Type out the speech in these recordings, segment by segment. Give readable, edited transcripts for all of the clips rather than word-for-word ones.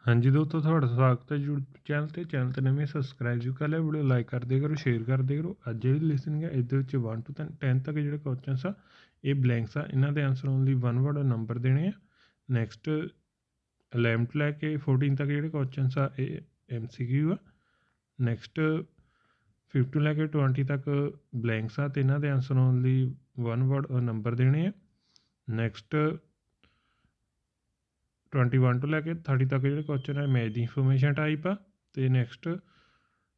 हाँ जी दोस्तों, ਤੁਹਾਡਾ ਸਵਾਗਤ ਹੈ YouTube ਚੈਨਲ ਤੇ ਨਵੇਂ ਸਬਸਕ੍ਰਾਈਬ ਜ਼ਰੂਰ ਕਰ ਲਿਓ, ਵੀਡੀਓ ਲਾਈਕ ਕਰ ਦਿਆ ਕਰੋ, ਸ਼ੇਅਰ ਕਰ ਦਿਆ ਕਰੋ। ਅੱਜ ਜਿਹੜੀ ਲਿਸਨਿੰਗ ਹੈ ਇਹਦੇ ਵਿੱਚ 1 to 10 ਤੱਕ ਜਿਹੜੇ ਕੁਐਸਚਨਸ ਆ ਇਹ ਬਲੈਂਕਸ ਆ, ਇਹਨਾਂ ਦੇ ਆਨਸਰ ਓਨਲੀ 1 ਵਰਡ ਨੰਬਰ ਦੇਣੇ ਆ। ਨੈਕਸਟ 11 ਤੋਂ ਲੈ ਕੇ 14 ਤੱਕ ਜਿਹੜੇ ਕੁਐਸਚਨਸ ਆ ਇਹ MCQ ਆ। ਨੈਕਸਟ 5 ਤੋਂ ਲੈ ਕੇ 20 ਤੱਕ ਬਲੈਂਕਸ ਆ ਤੇ ਇਹਨਾਂ ਦੇ ਆਨਸਰ ਓਨਲੀ 1 ਵਰਡ ਨੰਬਰ ਦੇਣੇ ਆ। ਨੈਕਸਟ 21 ਤੋਂ ਲੈ ਕੇ 30 ਤੱਕ ਜਿਹੜੇ ਕੁਐਸਚਨ ਹੈ ਮੈਥ ਦੀ ਇਨਫੋਰਮੇਸ਼ਨ ਟਾਈਪ ਆ। ਅਤੇ ਨੈਕਸਟ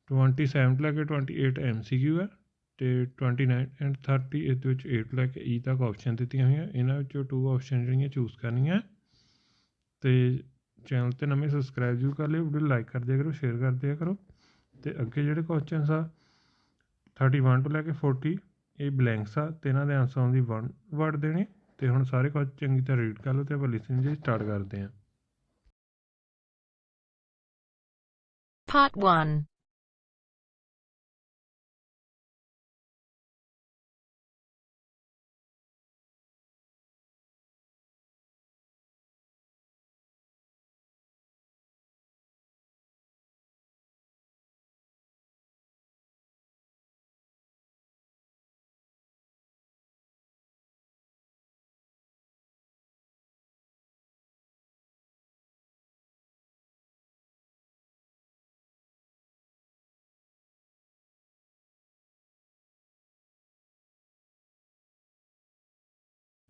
27 ਤੋਂ ਲੈ ਕੇ 28 MCQ ਹੈ ਅਤੇ 29 ਐਂਡ 30 ਇਹਦੇ ਵਿੱਚ A ਤੋਂ ਲੈ ਕੇ E ਤੱਕ ਆਪਸ਼ਨ ਦਿੱਤੀਆਂ ਹੋਈਆਂ। ਇਹਨਾਂ ਵਿੱਚੋਂ 2 ਆਪਸ਼ਨ ਜਿਹੜੀਆਂ ਚੂਜ਼ ਕਰਨੀਆਂ। ਅਤੇ ਚੈਨਲ 'ਤੇ ਨਵੇਂ ਸਬਸਕ੍ਰਾਈਬ ਜ਼ਰੂਰ ਕਰ ਲਿਓ, ਵੀਡੀਓ ਲਾਈਕ ਕਰ ਦਿਆ ਕਰੋ, ਸ਼ੇਅਰ ਕਰ ਦਿਆ ਕਰੋ। ਅਤੇ ਅੱਗੇ ਜਿਹੜੇ ਕੁਐਸਚਨਸ ਆ 31 ਤੋਂ ਲੈ ਕੇ 40 ਇਹ ਬਲੈਂਕਸ ਆ ਅਤੇ ਇਹਨਾਂ ਦੇ ਆਨਸਰ ਆਉਂਦੀ 1 ਵਰਡ ਦੇਣੇ। ਅਤੇ ਹੁਣ ਸਾਰੇ ਕੁਐਸਚਨ ਚੰਗੀ ਤਰ੍ਹਾਂ ਰੀਡ ਕਰ ਲਓ ਅਤੇ ਆਪਾਂ ਲਿਸਨਿੰਗ ਜੀ ਸਟਾਰਟ ਕਰਦੇ ਹਾਂ। Part 1.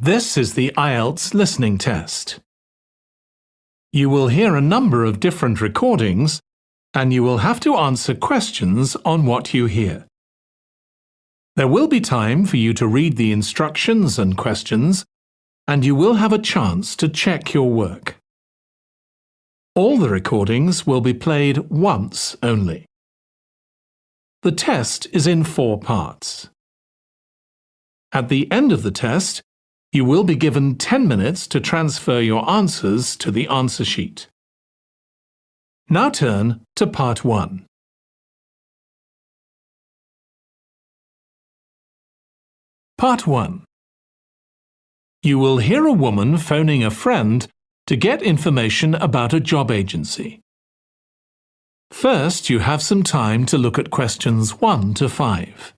This is the IELTS listening test. You will hear a number of different recordings and you will have to answer questions on what you hear. There will be time for you to read the instructions and questions and you will have a chance to check your work. All the recordings will be played once only. The test is in 4 parts. At the end of the test, you will be given 10 minutes to transfer your answers to the answer sheet. Now turn to Part 1. Part 1. You will hear a woman phoning a friend to get information about a job agency. First, you have some time to look at questions 1 to 5.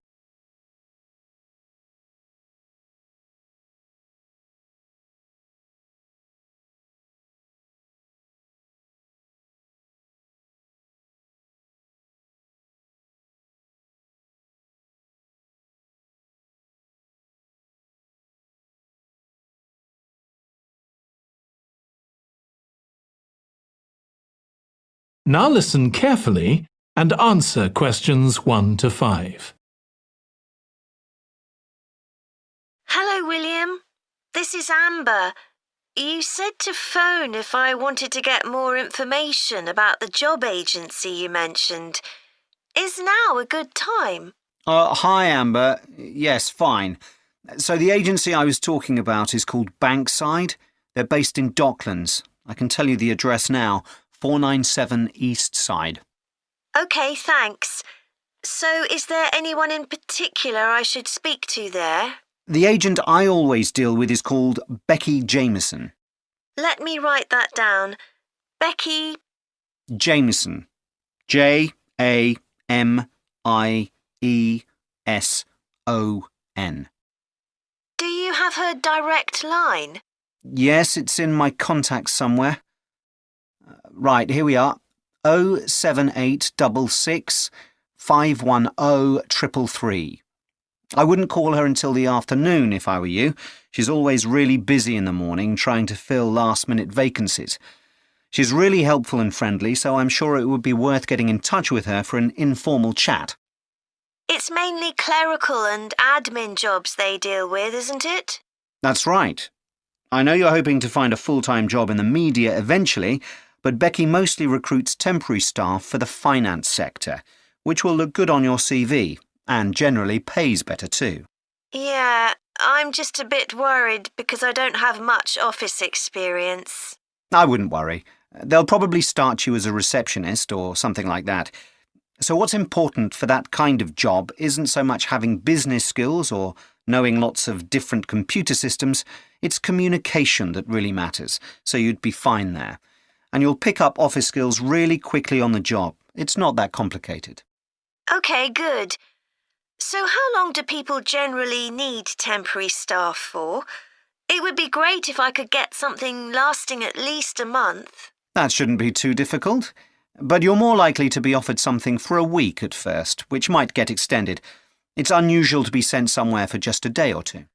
Now listen carefully and answer questions 1 to 5. Hello, William. This is Amber. You said to phone if I wanted to get more information about the job agency you mentioned. Is now a good time? Hi, Amber. Yes, fine. So the agency I was talking about is called Bankside. They're based in Docklands. I can tell you the address now. 497 East Side. OK, thanks. So is there anyone in particular I should speak to there? The agent I always deal with is called Becky Jameson. Let me write that down. Becky... Jameson. Jameson. Do you have her direct line? Yes, it's in my contacts somewhere. Right, here we are. 07866 510 333. I wouldn't call her until the afternoon if I were you. She's always really busy in the morning trying to fill last-minute vacancies. She's really helpful and friendly, so I'm sure it would be worth getting in touch with her for an informal chat. It's mainly clerical and admin jobs they deal with, isn't it? That's right. I know you're hoping to find a full-time job in the media eventually, but Becky mostly recruits temporary staff for the finance sector, which will look good on your CV and generally pays better too. Yeah, I'm just a bit worried because I don't have much office experience. I wouldn't worry. They'll probably start you as a receptionist or something like that. So what's important for that kind of job isn't so much having business skills or knowing lots of different computer systems, it's communication that really matters, so you'd be fine there. and you'll pick up office skills really quickly on the job. It's not that complicated. OK, good. So how long do people generally need temporary staff for? It would be great if I could get something lasting at least a month. That shouldn't be too difficult, but you're more likely to be offered something for a week at first, which might get extended. It's unusual to be sent somewhere for just a day or two.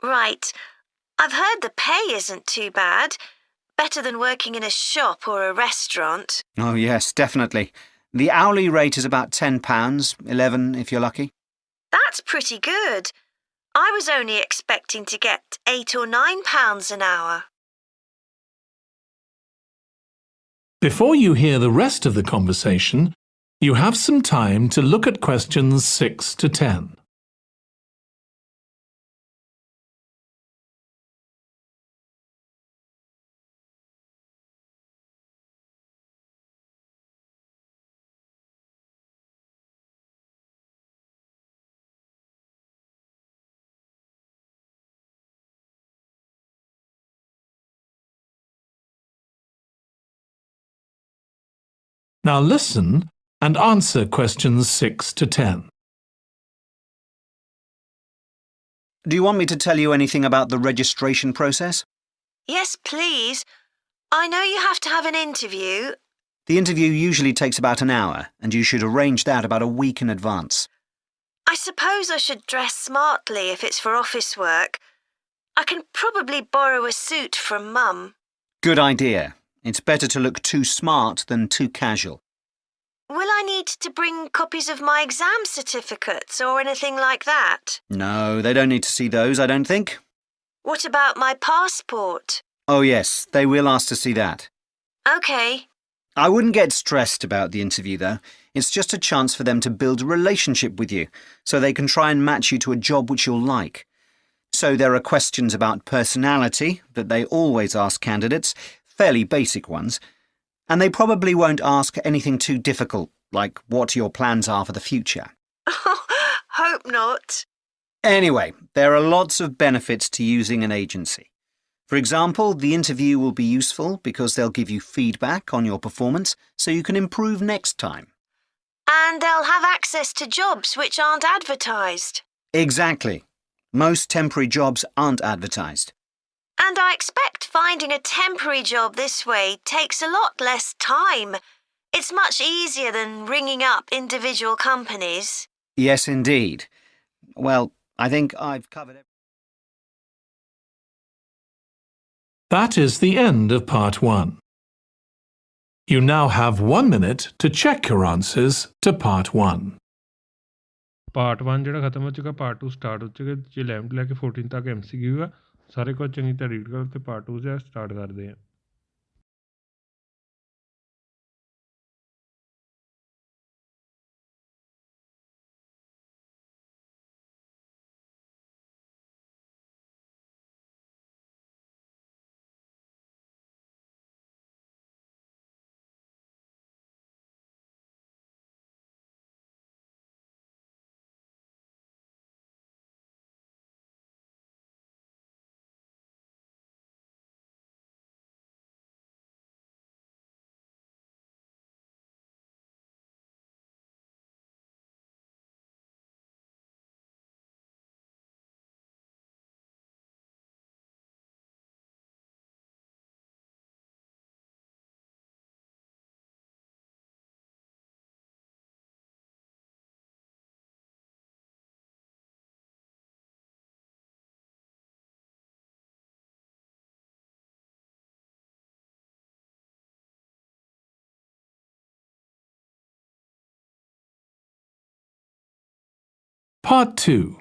Right. I've heard the pay isn't too bad. Better than working in a shop or a restaurant. Oh yes, definitely. The hourly rate is about £10, $11 if you're lucky. That's pretty good. I was only expecting to get £8 or £9 an hour. Before you hear the rest of the conversation, you have some time to look at questions 6 to 10. Now listen and answer questions 6 to 10. Do you want me to tell you anything about the registration process? Yes, please. I know you have to have an interview. The interview usually takes about an hour, and you should arrange that about a week in advance. I suppose I should dress smartly if it's for office work. I can probably borrow a suit from Mum. Good idea. It's better to look too smart than too casual. Will I need to bring copies of my exam certificates or anything like that? No, they don't need to see those, I don't think. What about my passport? Oh yes, they will ask to see that. OK. I wouldn't get stressed about the interview, though. It's just a chance for them to build a relationship with you, so they can try and match you to a job which you'll like. So there are questions about personality that they always ask candidates, fairly basic ones, and they probably won't ask anything too difficult, like what your plans are for the future. Hope not. Anyway, there are lots of benefits to using an agency. For example, the interview will be useful because they'll give you feedback on your performance so you can improve next time. And they'll have access to jobs which aren't advertised. Exactly. Most temporary jobs aren't advertised. And I expect finding a temporary job this way takes a lot less time. It's much easier than ringing up individual companies. Yes, indeed. Well, I think I've covered it. That is the end of part 1. You now have 1 minute to check your answers to part 1. Part 1 ਜਿਹੜਾ ਖਤਮ ਹੋ ਚੁੱਕਾ, ਪਾर्ट 2 start ਹੋ ਚੁੱਕਾ। ਜੇ 11 ਤੋਂ ਲੈ ਕੇ 14 ਤੱਕ MCQ ਆ, ਸਾਰੇ ਕੁਝ ਚੰਗੀ ਤਰ੍ਹਾਂ ਰੀਡ ਕਰੋ ਤੇ ਪਾर्ट 2 ਜਿਹੜਾ ਸਟਾਰਟ ਕਰਦੇ ਆ। Part 2.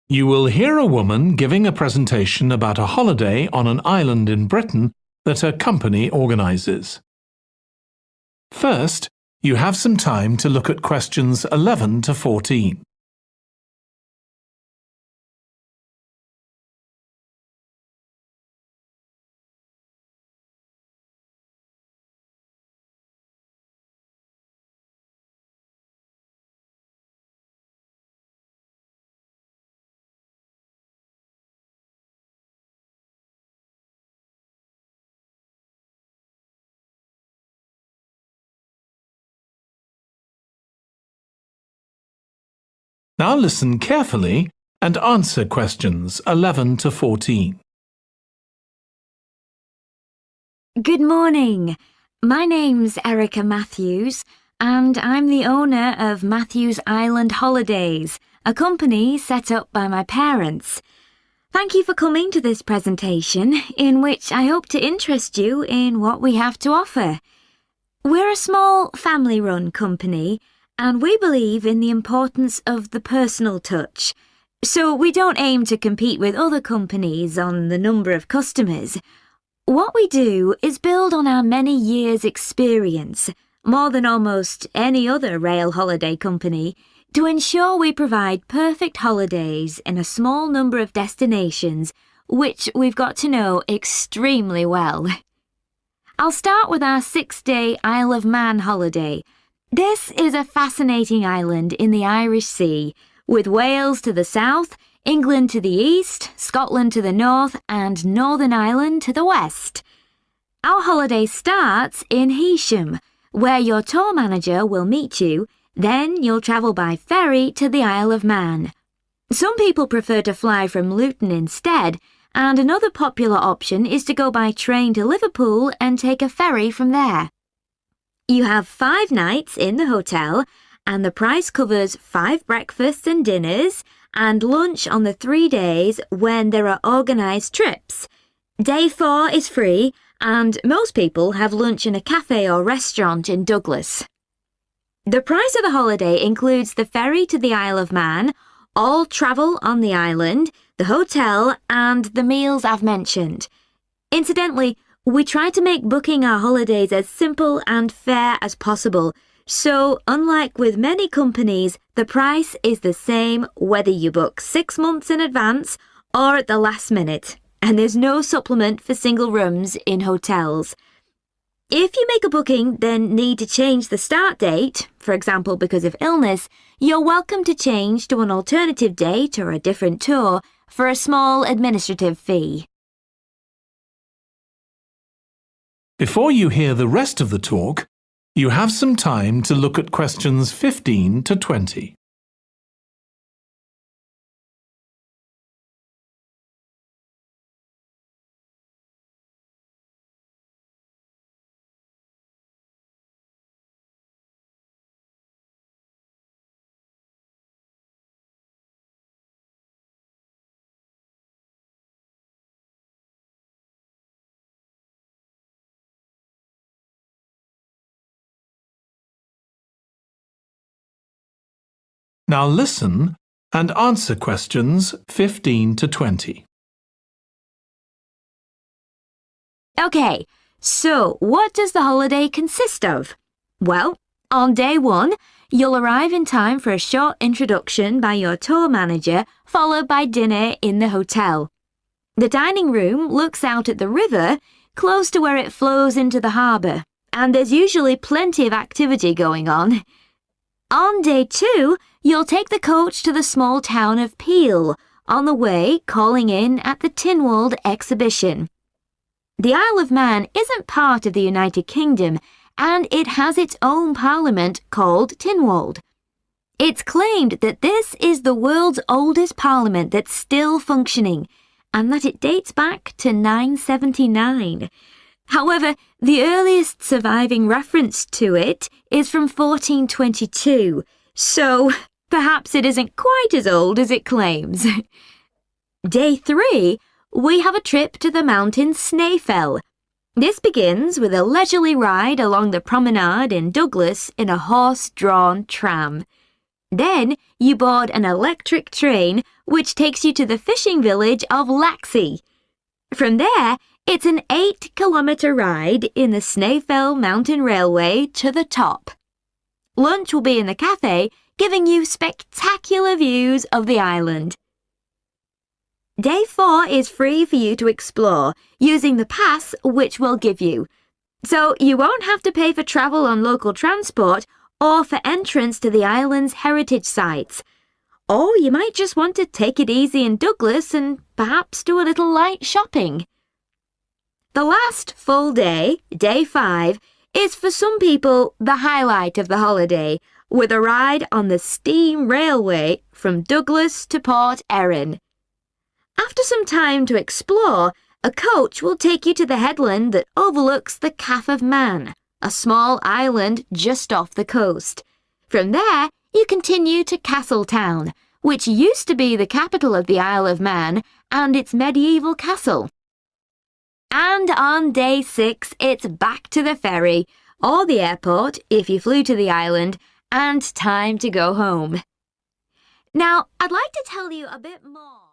You will hear a woman giving a presentation about a holiday on an island in Britain that her company organises. First, you have some time to look at questions 11 to 14. Now listen carefully and answer questions 11 to 14. Good morning. My name's Erica Matthews, and I'm the owner of Matthews Island Holidays, a company set up by my parents. Thank you for coming to this presentation, in which I hope to interest you in what we have to offer. We're a small family-run company, and we believe in the importance of the personal touch. So we don't aim to compete with other companies on the number of customers. What we do is build on our many years' experience, more than almost any other rail holiday company, to ensure we provide perfect holidays in a small number of destinations, which we've got to know extremely well. I'll start with our 6-day Isle of Man holiday. This is a fascinating island in the Irish Sea, with Wales to the south, England to the east, Scotland to the north, and Northern Ireland to the west. Our holiday starts in Heysham, where your tour manager will meet you. Then you'll travel by ferry to the Isle of Man. Some people prefer to fly from Luton instead, and another popular option is to go by train to Liverpool and take a ferry from there. You have 5 nights in the hotel, and the price covers 5 breakfasts and dinners, and lunch on the 3 days when there are organised trips. Day 4 is free, and most people have lunch in a cafe or restaurant in Douglas. The price of the holiday includes the ferry to the Isle of Man, all travel on the island, the hotel, and the meals I've mentioned. Incidentally, we try to make booking our holidays as simple and fair as possible, so unlike with many companies, the price is the same whether you book 6 months in advance or at the last minute, and there's no supplement for single rooms in hotels. If you make a booking, then need to change the start date, for example because of illness, you're welcome to change to an alternative date or a different tour for a small administrative fee. Before you hear the rest of the talk, you have some time to look at questions 15 to 20. Now listen and answer questions 15 to 20. Okay, so what does the holiday consist of? Well, on day 1, you'll arrive in time for a short introduction by your tour manager, followed by dinner in the hotel. The dining room looks out at the river, close to where it flows into the harbour, and there's usually plenty of activity going on. On day 2, you'll take the coach to the small town of Peel, on the way calling in at the Tynwald exhibition. The Isle of Man isn't part of the United Kingdom, and it has its own parliament called Tynwald. It's claimed that this is the world's oldest parliament that's still functioning, and that it dates back to 979. However, the earliest surviving reference to it is from 1422, so perhaps it isn't quite as old as it claims. Day 3, we have a trip to the mountain Snaefell. This begins with a leisurely ride along the promenade in Douglas in a horse-drawn tram. Then you board an electric train which takes you to the fishing village of Laxey. From there, it's an 8-kilometre ride in the Snaefell Mountain Railway to the top. Lunch will be in the cafe, giving you spectacular views of the island. Day 4 is free for you to explore, using the pass which we'll give you. So you won't have to pay for travel on local transport or for entrance to the island's heritage sites. Or you might just want to take it easy in Douglas and perhaps do a little light shopping. The last full day, day 5, is for some people the highlight of the holiday, with a ride on the steam railway from Douglas to Port Erin. After some time to explore, a coach will take you to the headland that overlooks the Calf of Man, a small island just off the coast. From there, you continue to Castletown, which used to be the capital of the Isle of Man and its medieval castle. And on day 6, it's back to the ferry, or the airport if you flew to the island, and time to go home. Now, I'd like to tell you a bit more.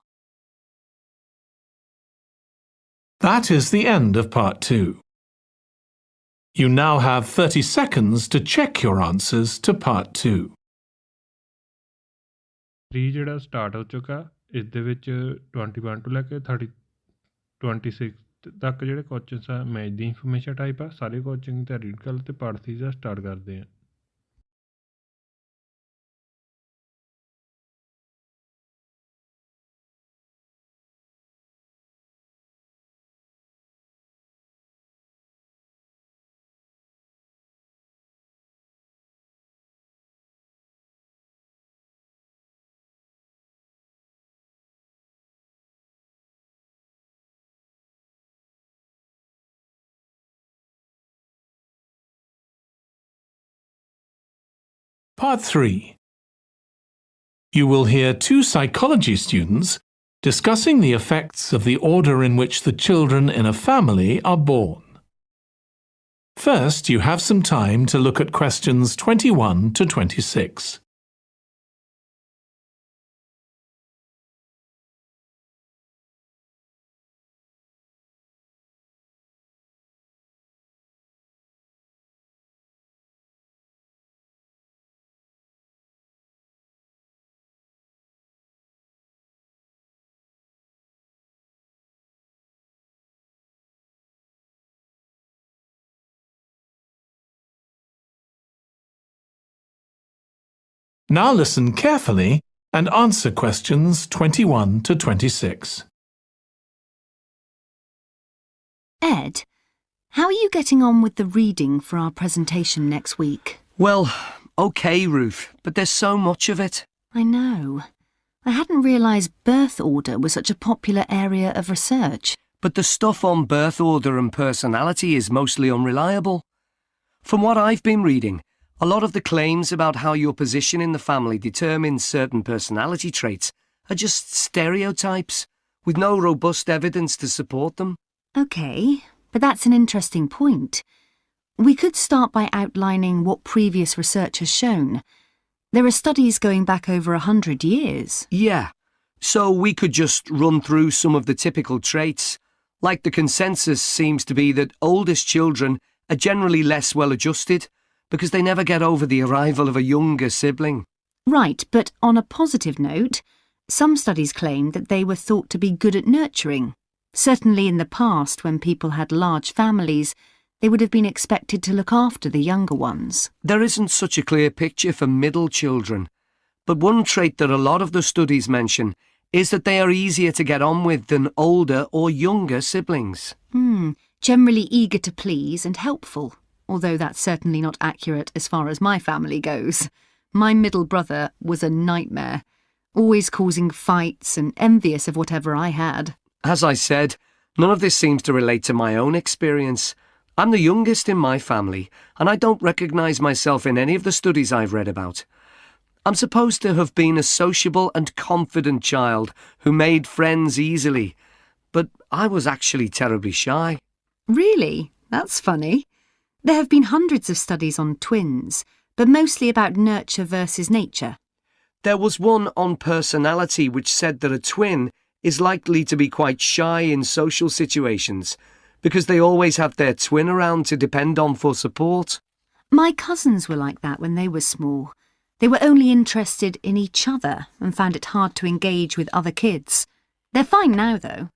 That is the end of part 2. You now have 30 seconds to check your answers to part 2. 3 ਜਿਹੜਾ start ਹੋ ਚੁੱਕਾ ਇਸ ਦੇ ਵਿੱਚ 21 ਤੋਂ ਲੈ ਕੇ 26 ਤੱਕ ਜਿਹੜੇ ਕੁਐਸਚਨਸ ਆ ਮੈਥ ਦੀ ਇਨਫੋਰਮੇਸ਼ਨ ਟਾਈਪ ਆ ਸਾਰੇ ਕੋਚਿੰਗ ਤੇ ਰੀਡ ਕਰ ਤੇ ਪਾਰਟ 3 ਦਾ ਸਟਾਰਟ ਕਰਦੇ ਆ Part 3. You will hear 2 psychology students discussing the effects of the order in which the children in a family are born. First, you have some time to look at questions 21 to 26. Now listen carefully and answer questions 21 to 26. Ed, how are you getting on with the reading for our presentation next week? Well, okay, Ruth, but there's so much of it. I know. I hadn't realised birth order was such a popular area of research. But the stuff on birth order and personality is mostly unreliable. From what I've been reading, a lot of the claims about how your position in the family determines certain personality traits are just stereotypes, with no robust evidence to support them. OK, but that's an interesting point. We could start by outlining what previous research has shown. There are studies going back over 100 years. Yeah, so we could just run through some of the typical traits. Like the consensus seems to be that oldest children are generally less well-adjusted, because they never get over the arrival of a younger sibling. Right, but on a positive note, some studies claim that they were thought to be good at nurturing. Certainly in the past, when people had large families, they would have been expected to look after the younger ones. There isn't such a clear picture for middle children, but one trait that a lot of the studies mention is that they are easier to get on with than older or younger siblings. Generally eager to please and helpful. Although that's certainly not accurate as far as my family goes. My middle brother was a nightmare, always causing fights and envious of whatever I had. As I said, none of this seems to relate to my own experience. I'm the youngest in my family, and I don't recognise myself in any of the studies I've read about. I'm supposed to have been a sociable and confident child who made friends easily, but I was actually terribly shy. Really? That's funny. There have been hundreds of studies on twins, but mostly about nurture versus nature. There was one on personality which said that a twin is likely to be quite shy in social situations because they always have their twin around to depend on for support. My cousins were like that when they were small. They were only interested in each other and found it hard to engage with other kids. They're fine now, though.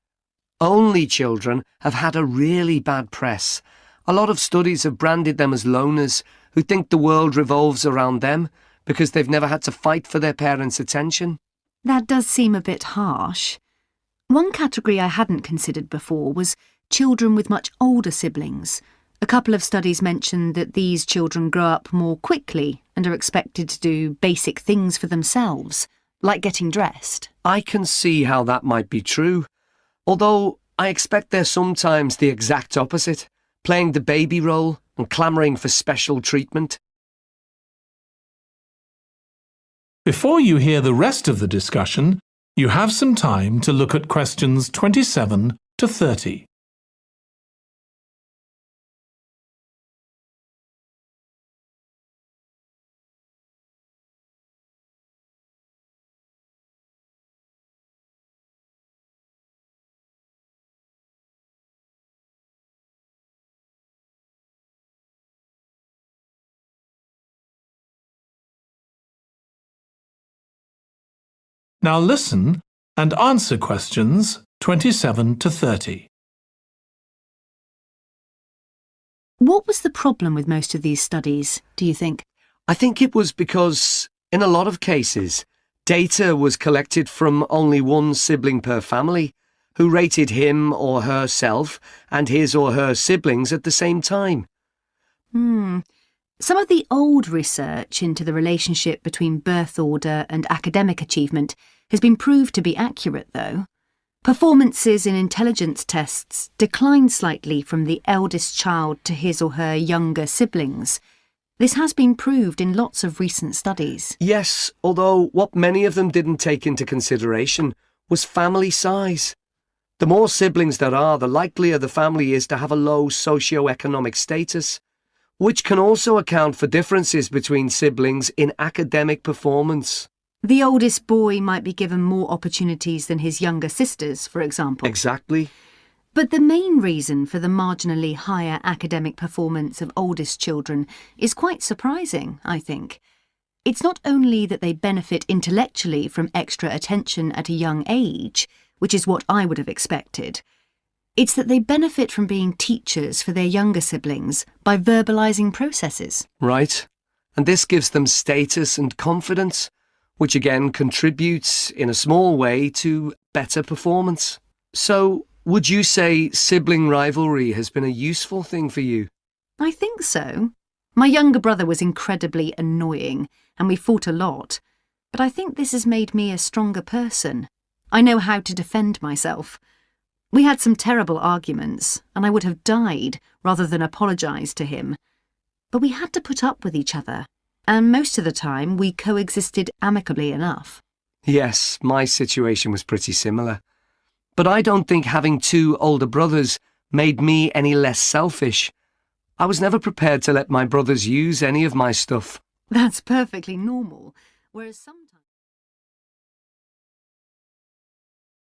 Only children have had a really bad press. A lot of studies have branded them as loners who think the world revolves around them because they've never had to fight for their parents' attention. That does seem a bit harsh. One category I hadn't considered before was children with much older siblings, A couple of studies mentioned that these children grow up more quickly and are expected to do basic things for themselves, like getting dressed. I can see how that might be true, although I expect they're sometimes the exact opposite, playing the baby role and clamouring for special treatment. Before you hear the rest of the discussion, you have some time to look at questions 27 to 30. Now listen and answer questions 27 to 30. What was the problem with most of these studies, do you think? I think it was because, in a lot of cases, data was collected from only one sibling per family, who rated him or herself and his or her siblings at the same time. Some of the old research into the relationship between birth order and academic achievement has been proved to be accurate, though. Performances in intelligence tests declined slightly from the eldest child to his or her younger siblings. This has been proved in lots of recent studies. Yes, although what many of them didn't take into consideration was family size. The more siblings there are, the likelier the family is to have a low socio-economic status, which can also account for differences between siblings in academic performance. The oldest boy might be given more opportunities than his younger sisters, for example. Exactly. But the main reason for the marginally higher academic performance of oldest children is quite surprising, I think. It's not only that they benefit intellectually from extra attention at a young age, which is what I would have expected. It's that they benefit from being teachers for their younger siblings by verbalising processes. Right. And this gives them status and confidence, which again contributes, in a small way, to better performance. So, would you say sibling rivalry has been a useful thing for you? I think so. My younger brother was incredibly annoying, and we fought a lot. But I think this has made me a stronger person. I know how to defend myself. We had some terrible arguments, and I would have died rather than apologise to him. But we had to put up with each other, and most of the time we coexisted amicably enough. Yes, my situation was pretty similar. But I don't think having two older brothers made me any less selfish. I was never prepared to let my brothers use any of my stuff. That's perfectly normal, whereas sometimes...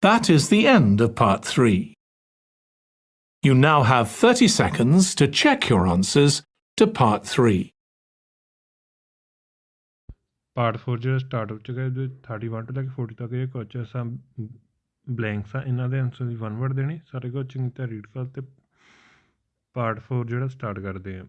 That is the end of part 3. You now have 30 seconds to check your answers to part 3. Part 4 ਜਿਹੜਾ start ਹੋ ਚੁੱਕਾ ਇਹਦੇ 31 ਤੋਂ ਲੈ ਕੇ 40 ਤੱਕ ਇਹ questions ਆ blanks ਆ ਇਹਨਾਂ ਦੇ ਆਨਸਰ ਦੀ 1 ਵਰਡ ਦੇਣੀ ਸਾਰੇ ਕੁਝ ਚੰਗੀ ਤਰ੍ਹਾਂ ਰੀਡ ਕਰ ਤੇ ਪਾਰਟ 4 ਜਿਹੜਾ ਸਟਾਰਟ ਕਰਦੇ ਆ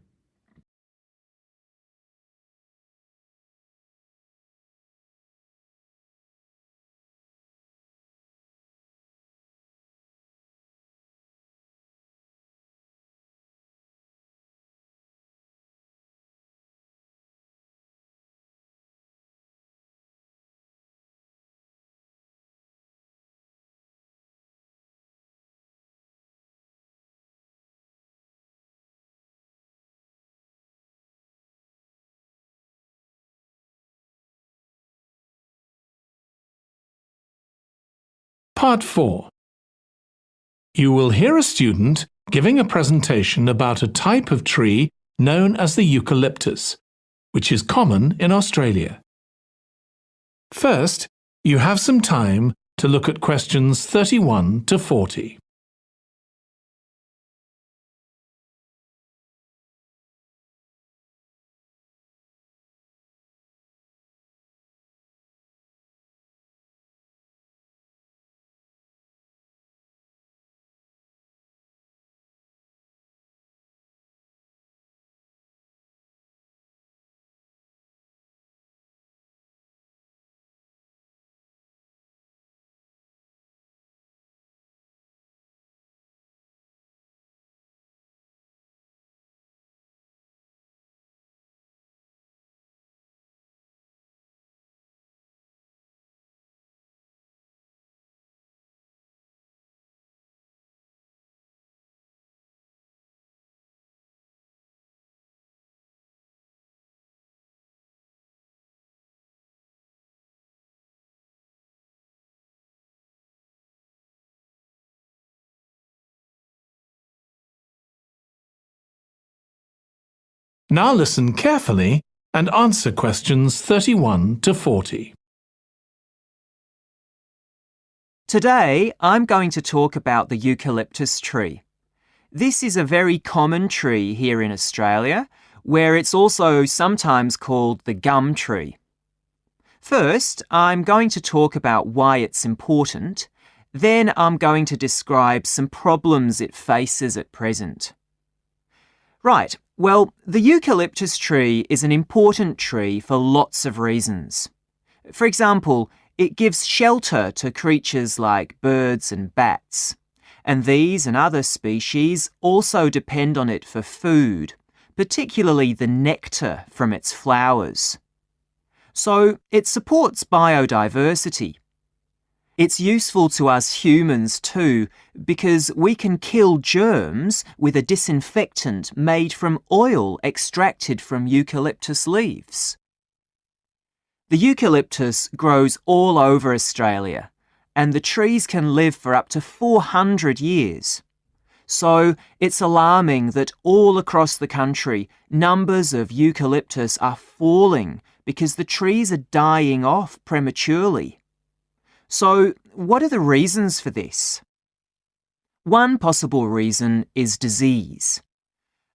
Part 4. You will hear a student giving a presentation about a type of tree known as the eucalyptus, which is common in Australia. First, you have some time to look at questions 31 to 40. Now listen carefully and answer questions 31 to 40. Today, I'm going to talk about the eucalyptus tree. This is a very common tree here in Australia, where it's also sometimes called the gum tree. First, I'm going to talk about why it's important. Then I'm going to describe some problems it faces at present. Right, well, the eucalyptus tree is an important tree for lots of reasons. For example, it gives shelter to creatures like birds and bats, and these and other species also depend on it for food, particularly the nectar from its flowers. So it supports biodiversity. It's useful to us humans too, because we can kill germs with a disinfectant made from oil extracted from eucalyptus leaves. The eucalyptus grows all over Australia, and the trees can live for up to 400 years. So it's alarming that all across the country, numbers of eucalyptus are falling because the trees are dying off prematurely. So what are the reasons for this? One possible reason is disease.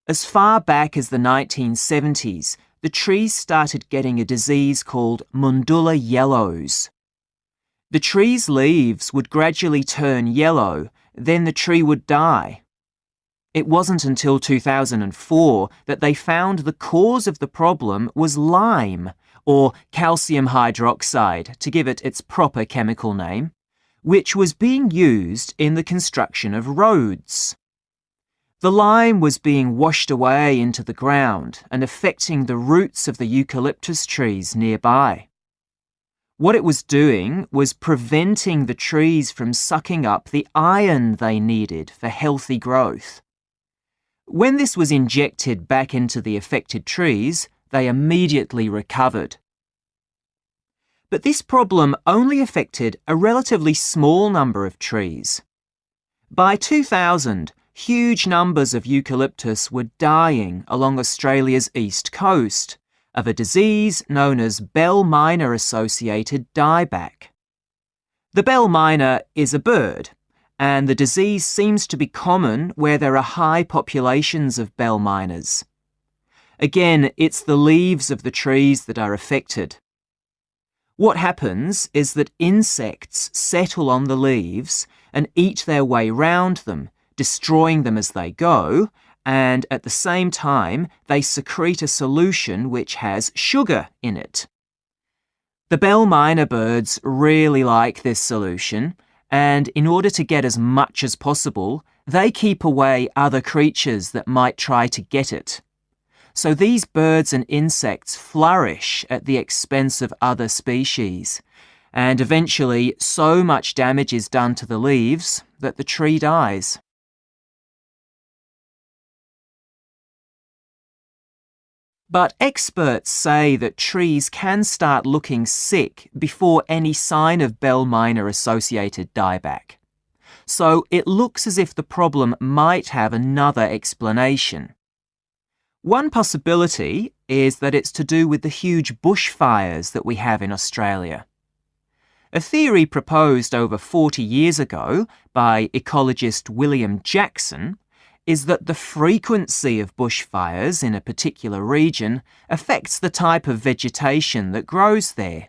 As far back as the 1970s, the trees started getting a disease called Mundula yellows. The tree's leaves would gradually turn yellow, then the tree would die. It wasn't until 2004 that they found the cause of the problem was lime, or calcium hydroxide, to give it its proper chemical name, which was being used in the construction of roads. The lime was being washed away into the ground and affecting the roots of the eucalyptus trees nearby. What it was doing was preventing the trees from sucking up the iron they needed for healthy growth. When this was injected back into the affected trees, they immediately recovered. But this problem only affected a relatively small number of trees. By 2000, huge numbers of eucalyptus were dying along Australia's east coast of a disease known as bell miner-associated dieback. The bell miner is a bird, and the disease seems to be common where there are high populations of bell miners. Again, it's the leaves of the trees that are affected. What happens is that insects settle on the leaves and eat their way round them, destroying them as they go, and at the same time they secrete a solution which has sugar in it. The bell miner birds really like this solution, and in order to get as much as possible, they keep away other creatures that might try to get it. So these birds and insects flourish at the expense of other species, and eventually so much damage is done to the leaves that the tree dies. But experts say that trees can start looking sick before any sign of bell miner-associated dieback. So it looks as if the problem might have another explanation. One possibility is that it's to do with the huge bushfires that we have in Australia. A theory proposed over 40 years ago by ecologist William Jackson is that the frequency of bushfires in a particular region affects the type of vegetation that grows there.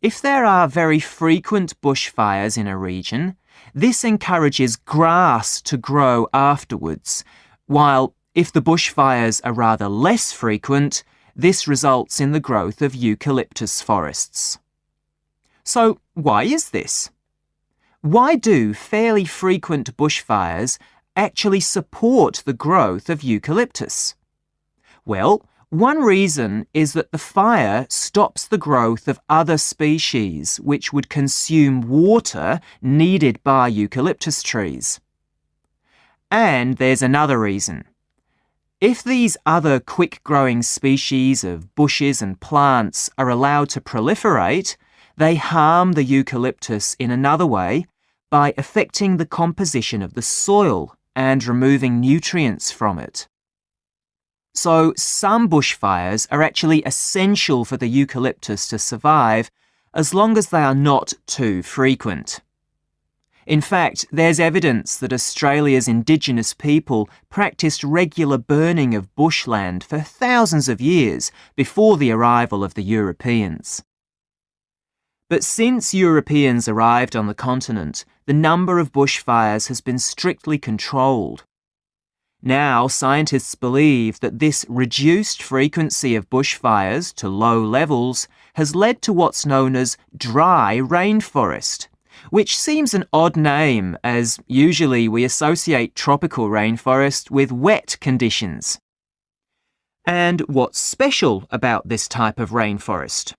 If there are very frequent bushfires in a region, this encourages grass to grow afterwards, while if the bushfires are rather less frequent, this results in the growth of eucalyptus forests. So why is this? Why do fairly frequent bushfires actually support the growth of eucalyptus? Well, one reason is that the fire stops the growth of other species which would consume water needed by eucalyptus trees. And there's another reason. If these other quick-growing species of bushes and plants are allowed to proliferate, they harm the eucalyptus in another way by affecting the composition of the soil and removing nutrients from it. So some bushfires are actually essential for the eucalyptus to survive as long as they are not too frequent. In fact, there's evidence that Australia's Indigenous people practiced regular burning of bushland for thousands of years before the arrival of the Europeans. But since Europeans arrived on the continent, the number of bushfires has been strictly controlled. Now, scientists believe that this reduced frequency of bushfires to low levels has led to what's known as dry rainforest, which seems an odd name as usually we associate tropical rainforest with wet conditions. And what's special about this type of rainforest?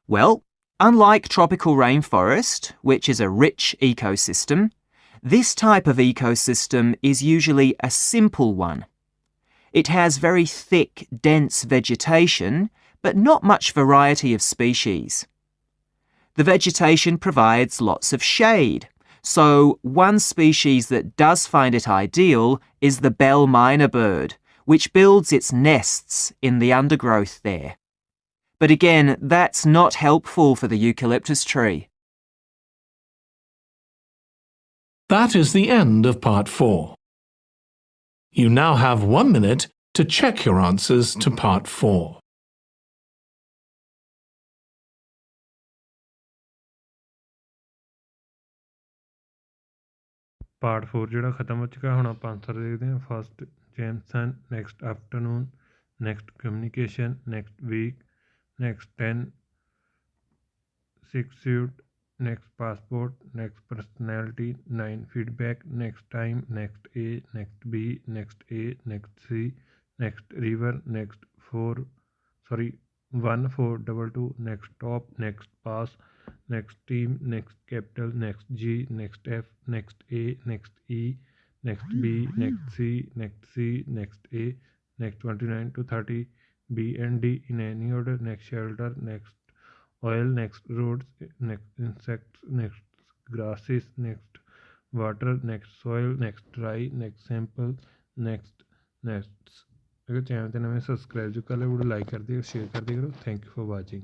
Well, unlike tropical rainforest, which is a rich ecosystem, this type of ecosystem is usually a simple one. It has very thick, dense vegetation, but not much variety of species. The vegetation provides lots of shade, so one species that does find it ideal is the bell myna bird, which builds its nests in the undergrowth there. But again, that's not helpful for the eucalyptus tree. That is the end of part 4. You now have 1 minute to check your answers to part 4. Part 4 ਜਿਹੜਾ ਖਤਮ ਹੋ ਚੁੱਕਾ ਹੁਣ ਆਪਾਂ answer ਦੇਖਦੇ ਹਾਂ first Jameson next afternoon next communication next week next 10 6 suit next passport next personality 9 feedback next time next A next B next A next C next river next 1 422 next top next pass next team next capital next G next F next A next E next B next C next C next A next 29 to 30 B and D in any order next shelter next oil next roads next insects next grasses next water next soil next dry next sample next nests अगर channel ते नमें subscribe जो कर ले video like कर दियो share कर दिया करो थैंक यू फॉर वाचिंग